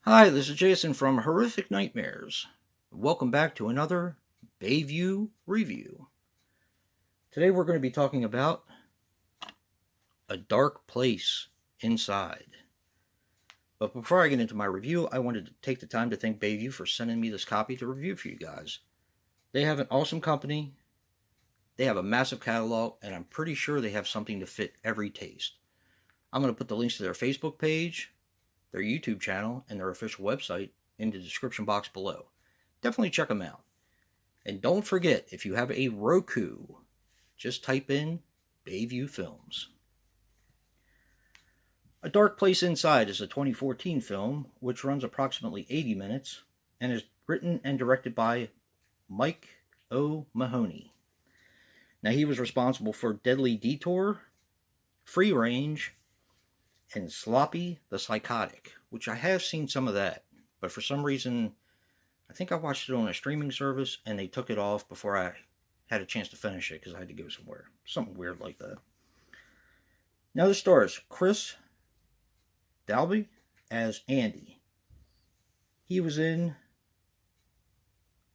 Hi, this is Jason from Horrific Nightmares. Welcome back to another Bayview review. Today we're going to be talking about A Dark Place Inside. But before I get into my review, I wanted to take the time to thank Bayview for sending me this copy to review for you guys. They have an awesome company, they have a massive catalog, and I'm pretty sure they have something to fit every taste. I'm going to put the links to their Facebook page, their YouTube channel, and their official website in the description box below. Definitely check them out. And don't forget, if you have a Roku, just type in Bayview Films. A Dark Place Inside is a 2014 film which runs approximately 80 minutes and is written and directed by Mike O'Mahony. Now, he was responsible for Deadly Detour, Free Range, and Sloppy the Psychotic, which I have seen some of that, but for some reason, I think I watched it on a streaming service and they took it off before I had a chance to finish it because I had to go somewhere. Something weird like that. Now, the stars Chris Dalby as Andy. He was in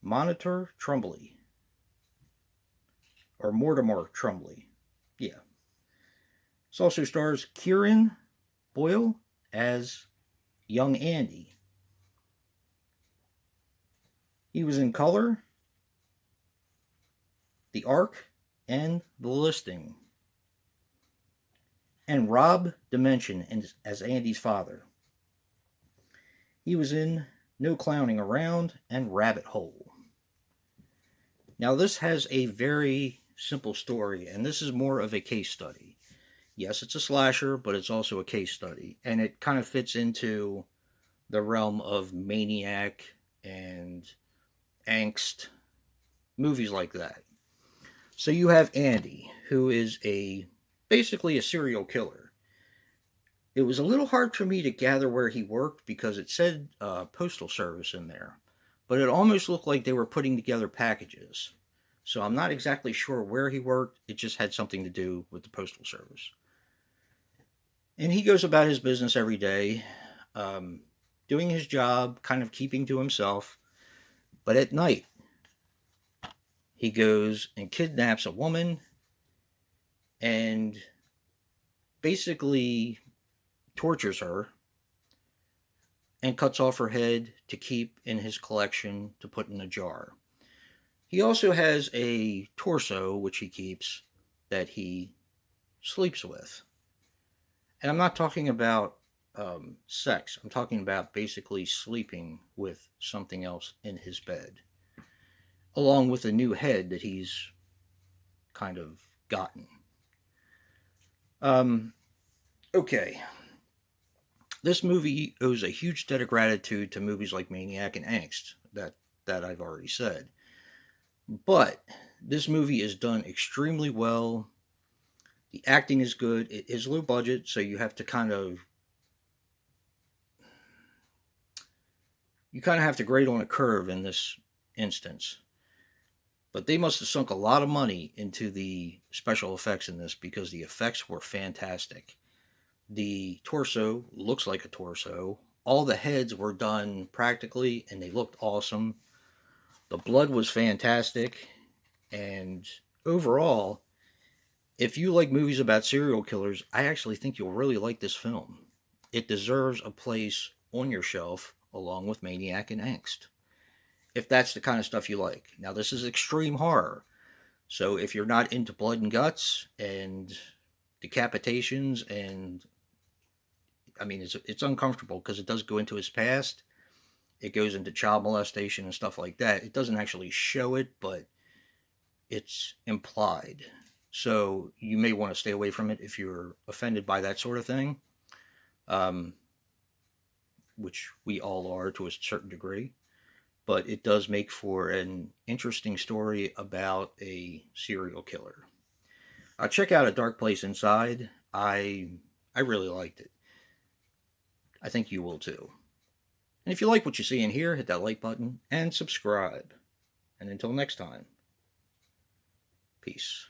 Monitor Trumbull, or Mortimer Trumbull. Yeah. This also stars Kieran Boyle as young Andy. He was in Color, The Ark, and The Listing. And Rob Dimension as Andy's father. He was in No Clowning Around and Rabbit Hole. Now, this has a very simple story, and this is more of a case study. Yes, it's a slasher, but it's also a case study, and it kind of fits into the realm of Maniac and angst, movies like that. So you have Andy, who is basically a serial killer. It was a little hard for me to gather where he worked because it said postal service in there, but it almost looked like they were putting together packages. So I'm not exactly sure where he worked. It just had something to do with the postal service. And he goes about his business every day, doing his job, kind of keeping to himself. But at night, he goes and kidnaps a woman and basically tortures her and cuts off her head to keep in his collection to put in a jar. He also has a torso, which he keeps, that he sleeps with. And I'm not talking about sex. I'm talking about basically sleeping with something else in his bed, along with a new head that he's kind of gotten. Okay. This movie owes a huge debt of gratitude to movies like Maniac and Angst, that I've already said. But this movie is done extremely well. The acting is good. It is low budget, so you have to kind of grade on a curve in this instance. But they must have sunk a lot of money into the special effects in this because the effects were fantastic. The torso looks like a torso. All the heads were done practically and they looked awesome. The blood was fantastic. And overall, if you like movies about serial killers, I actually think you'll really like this film. It deserves a place on your shelf along with Maniac and Angst, if that's the kind of stuff you like. Now, this is extreme horror, so if you're not into blood and guts and decapitations and, I mean, it's uncomfortable because it does go into his past. It goes into child molestation and stuff like that. It doesn't actually show it, but it's implied. So you may want to stay away from it if you're offended by that sort of thing, which we all are to a certain degree. But it does make for an interesting story about a serial killer. Check out A Dark Place Inside. I really liked it. I think you will too. And if you like what you see in here, hit that like button and subscribe. And until next time, peace.